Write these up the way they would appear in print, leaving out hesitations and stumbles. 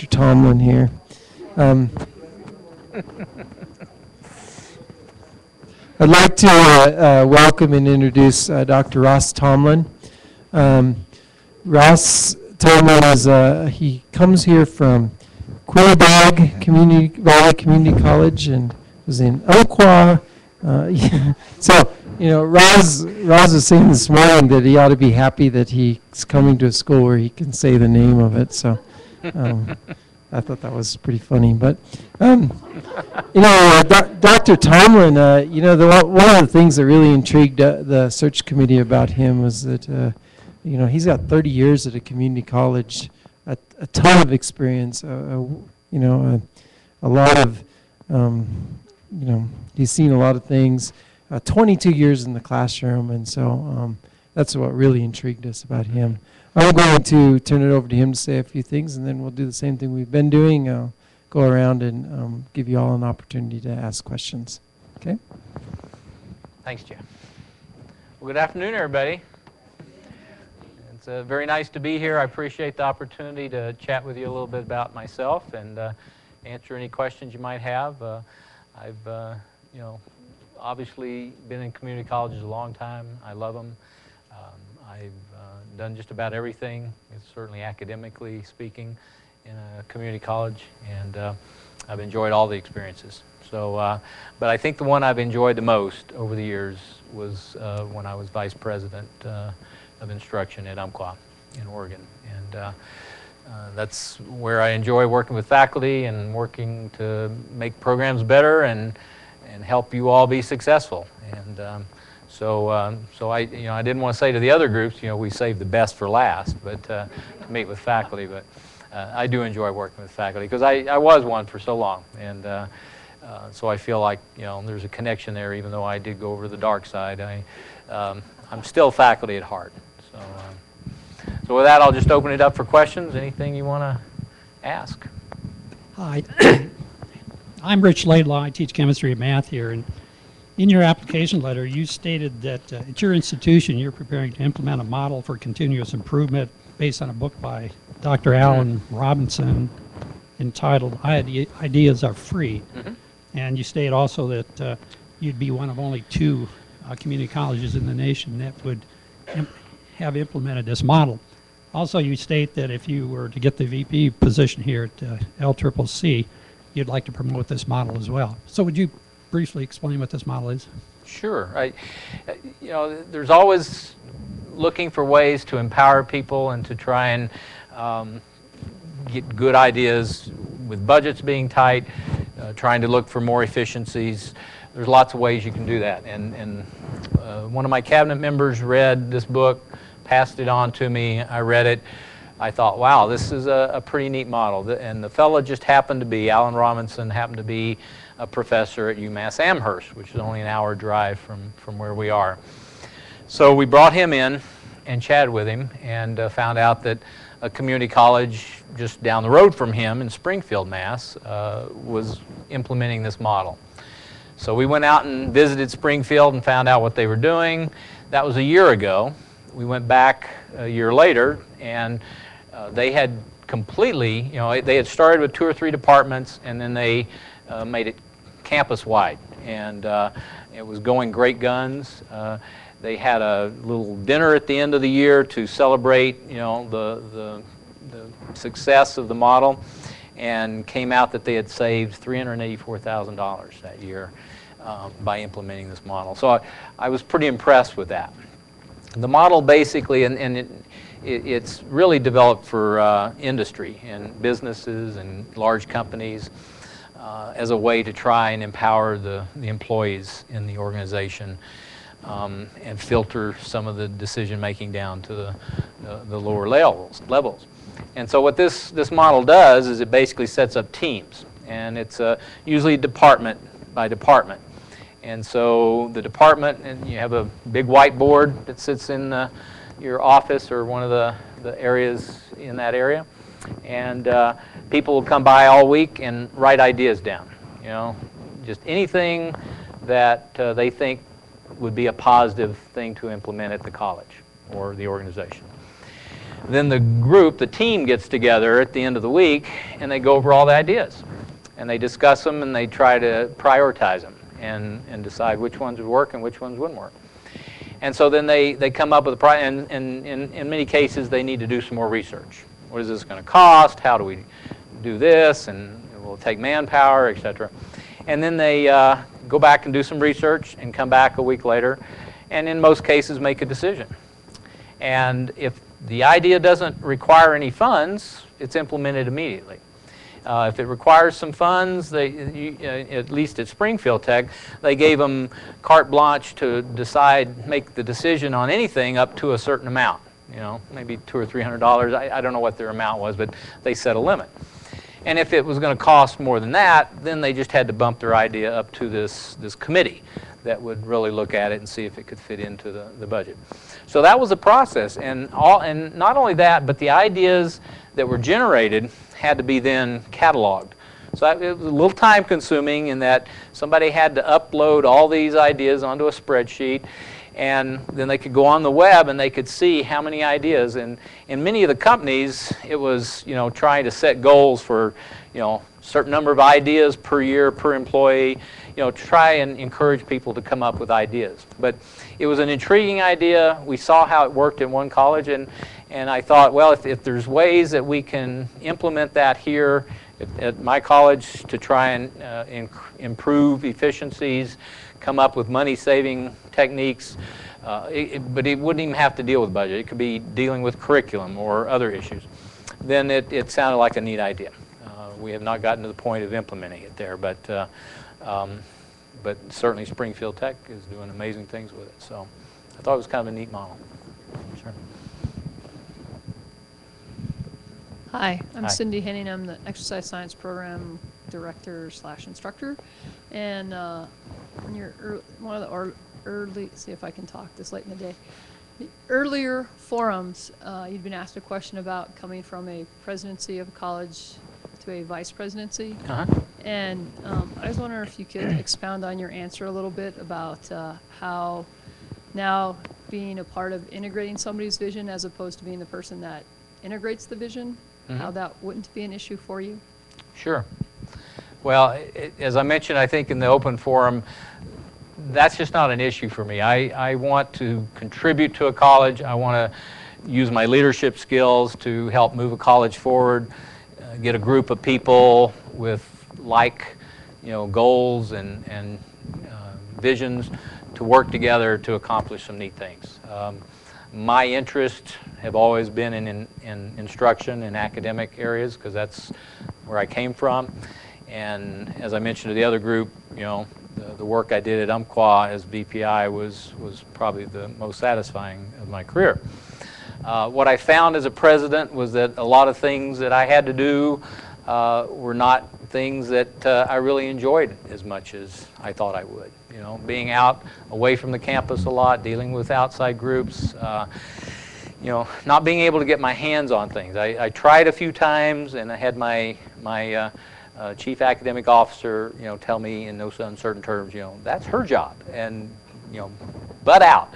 Dr. Tomlin here. I'd like to welcome and introduce Dr. Ross Tomlin. Ross Tomlin he comes here from Quinnipiac Valley Community College and was in Umpqua. So, Roz was saying this morning that he ought to be happy that he's coming to a school where he can say the name of it. So, I thought that was pretty funny. But, Dr. Tomlin, one of the things that really intrigued the search committee about him was that, he's got 30 years at a community college, a ton of experience, a lot of, he's seen a lot of things, 22 years in the classroom, and so that's what really intrigued us about him. I'm going to turn it over to him to say a few things, and then we'll do the same thing we've been doing. I'll go around and give you all an opportunity to ask questions. Okay? Thanks, Jeff. Well, good afternoon, everybody. It's very nice to be here. I appreciate the opportunity to chat with you a little bit about myself and answer any questions you might have. I've, obviously been in community colleges a long time. I love them. I've done just about everything, certainly academically speaking, in a community college, and I've enjoyed all the experiences. So, but I think the one I've enjoyed the most over the years was when I was vice president of instruction at Umpqua in Oregon, and that's where I enjoy working with faculty and working to make programs better and help you all be successful. And so I didn't want to say to the other groups, we saved the best for last, but to meet with faculty. But I do enjoy working with faculty because I was one for so long, and so I feel like there's a connection there. Even though I did go over to the dark side, I'm still faculty at heart. So with that, I'll just open it up for questions. Anything you want to ask? Hi, I'm Rich Laidlaw. I teach chemistry and math here, and in your application letter, you stated that at your institution, you're preparing to implement a model for continuous improvement based on a book by Dr. Alan Robinson entitled Ideas Are Free. Mm-hmm. And you state also that you'd be one of only 2 community colleges in the nation that would have implemented this model. Also, you state that if you were to get the VP position here at LCCC, you'd like to promote this model as well. So would you briefly explain what this model is? Sure. There's always looking for ways to empower people and to try and get good ideas with budgets being tight, trying to look for more efficiencies. There's lots of ways you can do that. And one of my cabinet members read this book, passed it on to me. I read it. I thought, wow, this is a pretty neat model. And the fellow just happened to be, Alan Robinson happened to be a professor at UMass Amherst, which is only an hour drive from where we are. So we brought him in and chatted with him and found out that a community college just down the road from him in Springfield, Mass, was implementing this model. So we went out and visited Springfield and found out what they were doing. That was a year ago. We went back a year later, and they had completely, they had started with 2 or 3 departments, and then they made it campus-wide, and it was going great guns. They had a little dinner at the end of the year to celebrate, the success of the model, and came out that they had saved $384,000 that year by implementing this model. So I was pretty impressed with that. The model basically, and it's really developed for industry and businesses and large companies as a way to try and empower the employees in the organization and filter some of the decision making down to the lower levels. And so what this model does is it basically sets up teams, and it's usually department by department. And so the department, and you have a big whiteboard that sits in your office or one of the areas in that area, and people will come by all week and write ideas down. Just anything that they think would be a positive thing to implement at the college or the organization. Then the group, the team, gets together at the end of the week and they go over all the ideas. And they discuss them and they try to prioritize them and decide which ones would work and which ones wouldn't work. And so then they come up with a and in many cases they need to do some more research. What is this going to cost? How do we do this? And it will take manpower, etc. And then they go back and do some research and come back a week later and in most cases make a decision. And if the idea doesn't require any funds, it's implemented immediately. If it requires some funds, at least at Springfield Tech, they gave them carte blanche to make the decision on anything up to a certain amount. You know, maybe $200 or $300. I don't know what their amount was, but they set a limit. And if it was going to cost more than that, then they just had to bump their idea up to this committee that would really look at it and see if it could fit into the budget. So that was the process, and not only that, but the ideas that were generated had to be then cataloged. So it was a little time consuming in that somebody had to upload all these ideas onto a spreadsheet, and then they could go on the web and they could see how many ideas. And in many of the companies, it was, you know, trying to set goals for, you know, certain number of ideas per year per employee, you know, try and encourage people to come up with ideas. But it was an intriguing idea. We saw how it worked in one college, and I thought, well, if there's ways that we can implement that here at my college to try and improve efficiencies, come up with money-saving techniques, but it wouldn't even have to deal with budget. It could be dealing with curriculum or other issues. Then it sounded like a neat idea. We have not gotten to the point of implementing it there, but certainly Springfield Tech is doing amazing things with it. So I thought it was kind of a neat model. Sure. Hi, I'm Hi. Cindy Henning. I'm the Exercise Science Program Director / Instructor. And in your one of the early, see if I can talk this late in the day. The earlier forums, you'd been asked a question about coming from a presidency of a college to a vice presidency. Uh-huh. And I was wondering if you could expound on your answer a little bit about how now being a part of integrating somebody's vision as opposed to being the person that integrates the vision, how that wouldn't be an issue for you? Sure. Well, as I mentioned, I think in the open forum, that's just not an issue for me. I want to contribute to a college. I want to use my leadership skills to help move a college forward, get a group of people with goals and visions to work together to accomplish some neat things. My interests have always been in instruction in academic areas because that's where I came from. And as I mentioned to the other group, the work I did at Umpqua as VPI was probably the most satisfying of my career. What I found as a president was that a lot of things that I had to do were not things that I really enjoyed as much as I thought I would. Being out away from the campus a lot, dealing with outside groups, not being able to get my hands on things. I tried a few times, and I had my chief academic officer, tell me in no uncertain terms, that's her job, and butt out,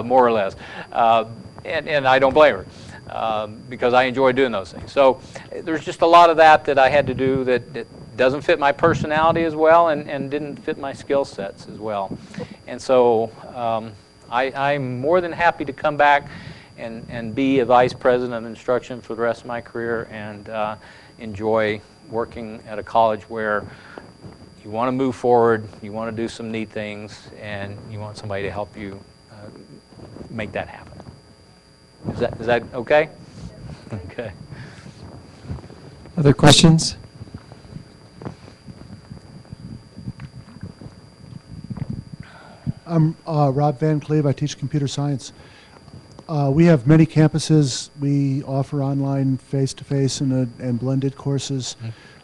more or less. And I don't blame her because I enjoy doing those things. So there's just a lot of that I had to do that doesn't fit my personality as well and didn't fit my skill sets as well. And so I'm more than happy to come back and be a vice president of instruction for the rest of my career and enjoy working at a college where you want to move forward, you want to do some neat things, and you want somebody to help you make that happen. Is that okay? Okay. Other questions? I'm Rob Van Cleve. I teach computer science. We have many campuses. We offer online, face-to-face, and blended courses.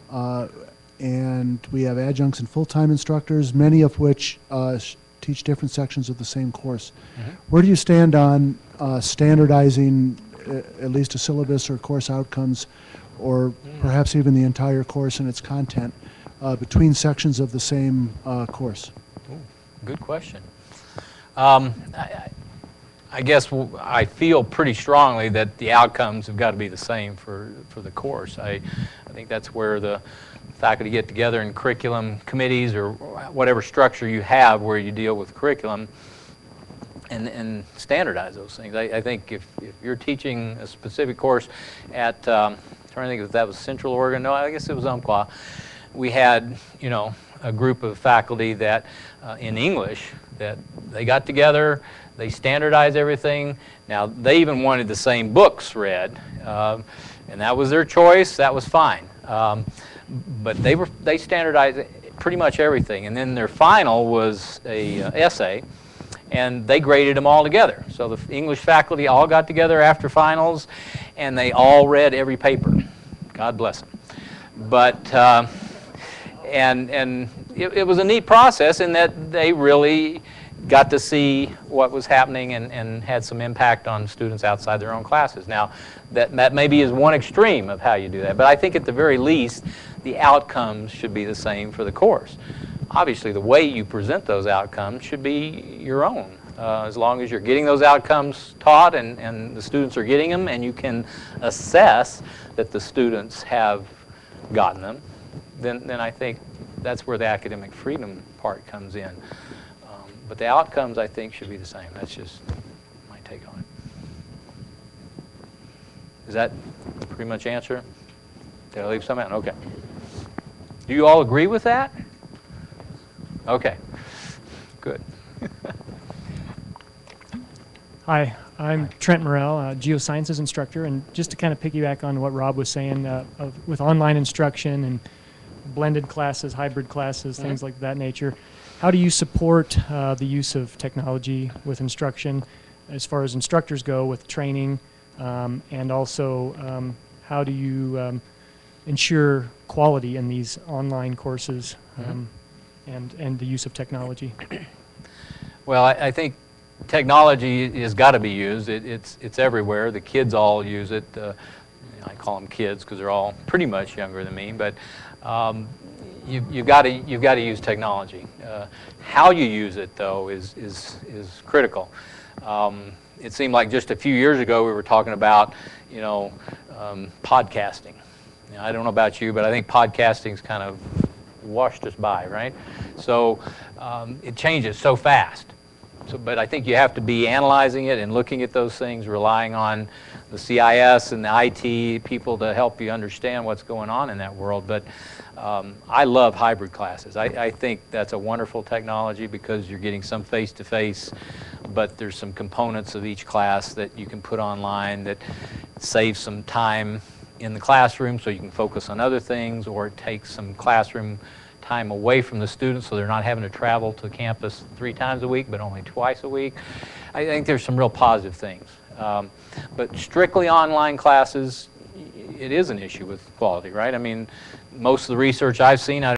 And we have adjuncts and full-time instructors, many of which teach different sections of the same course. Where do you stand on standardizing at least a syllabus or course outcomes, or perhaps even the entire course and its content between sections of the same course? Ooh, good question. I guess I feel pretty strongly that the outcomes have got to be the same for the course. I think that's where the faculty get together in curriculum committees or whatever structure you have where you deal with curriculum and standardize those things. I think if you're teaching a specific course at, I'm trying to think if that was Central Oregon, no, I guess it was Umpqua, we had, you know, a group of faculty that in English that they got together, they standardized everything. Now, they even wanted the same books read, and that was their choice. That was fine. But they standardized pretty much everything. And then their final was a essay, and they graded them all together. So the English faculty all got together after finals, and they all read every paper. God bless them. But and it was a neat process in that they really got to see what was happening and had some impact on students outside their own classes. Now, that maybe is one extreme of how you do that, but I think at the very least, the outcomes should be the same for the course. Obviously, the way you present those outcomes should be your own. As long as you're getting those outcomes taught and the students are getting them and you can assess that the students have gotten them, then I think that's where the academic freedom part comes in. But the outcomes, I think, should be the same. That's just my take on it. Does that pretty much answer? Did I leave something out? Okay. Do you all agree with that? Okay. Good. Hi, I'm Trent Morrell, a geosciences instructor, and just to kind of piggyback on what Rob was saying, with online instruction and blended classes, hybrid classes, things like that nature, how do you support the use of technology with instruction as far as instructors go with training, and also how do you ensure quality in these online courses and the use of technology? Well, I think technology has got to be used. It's everywhere. The kids all use it. I call them kids because they're all pretty much younger than me, but you've got to use technology. How you use it, though, is critical. It seemed like just a few years ago we were talking about, you know, podcasting. You know, I don't know about you, but I think podcasting's kind of washed us by, right? So it changes so fast. But I think you have to be analyzing it and looking at those things, relying on the CIS and the IT people to help you understand what's going on in that world. But I love hybrid classes. I think that's a wonderful technology because you're getting some face-to-face, but there's some components of each class that you can put online that saves some time in the classroom so you can focus on other things, or it takes some classroom time away from the students so they're not having to travel to campus 3 times a week but only twice a week. I think there's some real positive things. But strictly online classes, it is an issue with quality, right? I mean, most of the research I've seen,